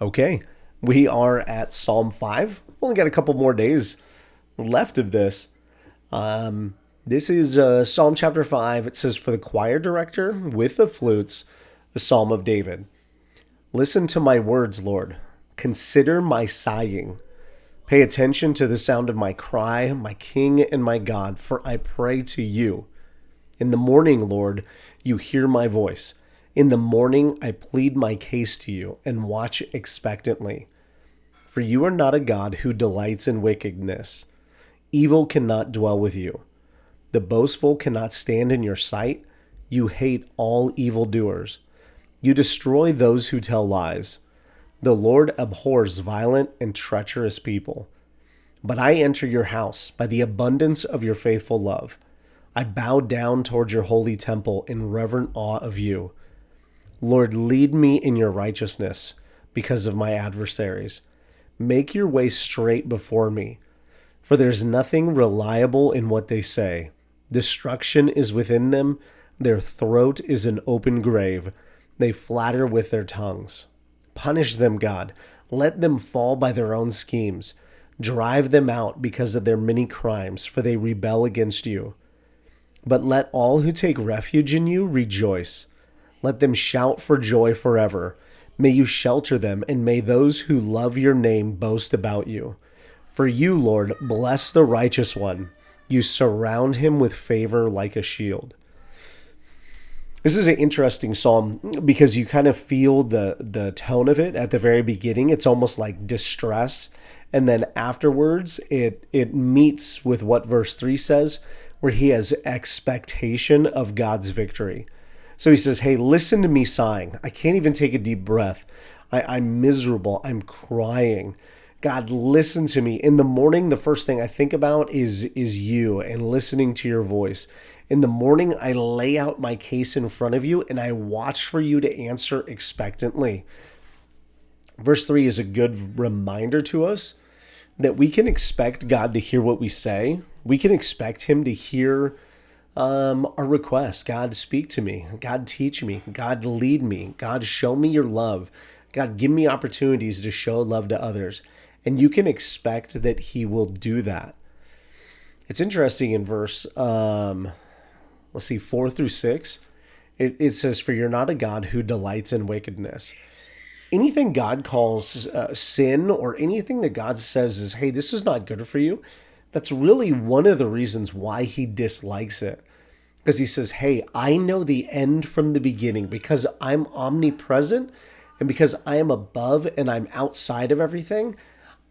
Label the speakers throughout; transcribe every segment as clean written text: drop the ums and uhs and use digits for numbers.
Speaker 1: Okay, we are at Psalm 5. Only got a couple more days left of this. This is Psalm chapter 5. It says, "For the choir director with the flutes, the Psalm of David. Listen to my words, Lord. Consider my sighing. Pay attention to the sound of my cry, my King and my God, for I pray to you. In the morning, Lord, you hear my voice. In the morning, I plead my case to you and watch expectantly. For you are not a God who delights in wickedness. Evil cannot dwell with you. The boastful cannot stand in your sight. You hate all evildoers. You destroy those who tell lies. The Lord abhors violent and treacherous people. But I enter your house by the abundance of your faithful love. I bow down toward your holy temple in reverent awe of you. Lord, lead me in your righteousness because of my adversaries. Make your way straight before me, for there's nothing reliable in what they say. Destruction is within them. Their throat is an open grave. They flatter with their tongues. Punish them, God. Let them fall by their own schemes. Drive them out because of their many crimes, for they rebel against you. But let all who take refuge in you rejoice. Let them shout for joy forever. May you shelter them, and may those who love your name boast about you. For you, Lord, bless the righteous one. You surround him with favor like a shield." This is an interesting psalm because you kind of feel the tone of it at the very beginning. It's almost like distress. And then afterwards, it meets with what verse 3 says, where he has expectation of God's victory. So he says, hey, listen to me sighing. I can't even take a deep breath. I'm miserable. I'm crying. God, listen to me. In the morning, the first thing I think about is you and listening to your voice. In the morning, I lay out my case in front of you and I watch for you to answer expectantly. Verse 3 is a good reminder to us that we can expect God to hear what we say. We can expect him to hear our requests. God, speak to me. God, teach me. God, lead me. God, show me your love. God, give me opportunities to show love to others. And you can expect that he will do that. It's interesting in verse, 4 through 6. It says, "For you're not a God who delights in wickedness." Anything God calls sin, or anything that God says is, hey, this is not good for you, that's really one of the reasons why he dislikes it. Because he says, hey, I know the end from the beginning because I'm omnipresent and because I am above and I'm outside of everything.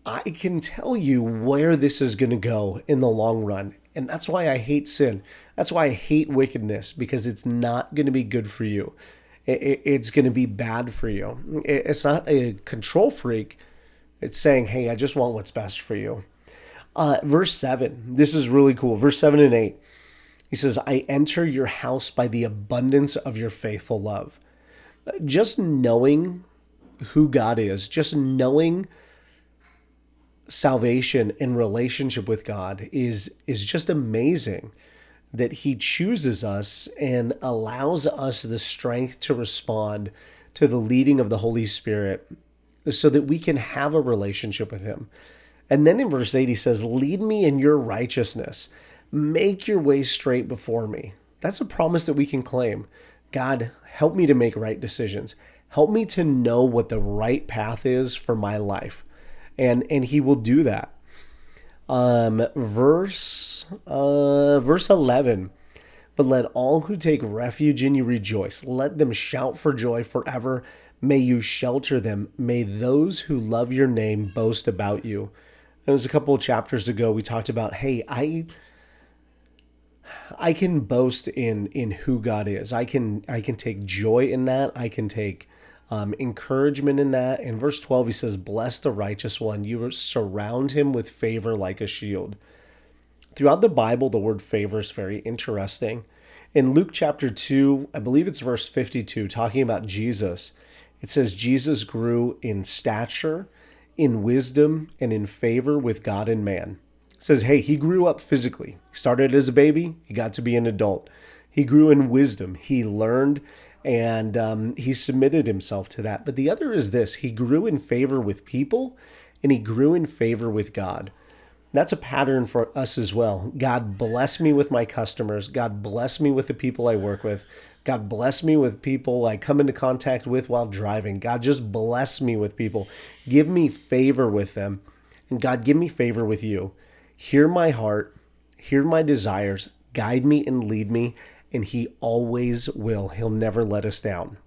Speaker 1: I can tell you where this is going to go in the long run. And that's why I hate sin. That's why I hate wickedness, because it's not going to be good for you. It's going to be bad for you. It's not a control freak. It's saying, hey, I just want what's best for you. Verse 7, this is really cool. Verse 7 and 8, he says, I enter your house by the abundance of your faithful love. Just knowing who God is, just knowing salvation and relationship with God is just amazing, that he chooses us and allows us the strength to respond to the leading of the Holy Spirit so that we can have a relationship with him. And then in verse 8, he says, lead me in your righteousness. Make your way straight before me. That's a promise that we can claim. God, help me to make right decisions. Help me to know what the right path is for my life. And he will do that. Verse 11, but let all who take refuge in you rejoice. Let them shout for joy forever. May you shelter them. May those who love your name boast about you. It was a couple of chapters ago, we talked about, hey, I can boast in who God is. I can take joy in that. I can take encouragement in that. In verse 12, he says, bless the righteous one. You surround him with favor like a shield. Throughout the Bible, the word favor is very interesting. In Luke chapter 2, I believe it's verse 52, talking about Jesus, it says, Jesus grew in stature, in wisdom, and in favor with God and man. It says, hey, he grew up physically. He started as a baby. He got to be an adult. He grew in wisdom. He learned And he submitted himself to that. But the other is this: he grew in favor with people and he grew in favor with God. That's a pattern for us as well. God bless me with my customers. God bless me with the people I work with. God bless me with people I come into contact with while driving. God, just bless me with people. Give me favor with them. And God, give me favor with you. Hear my heart. Hear my desires. Guide me and lead me. And he always will. He'll never let us down.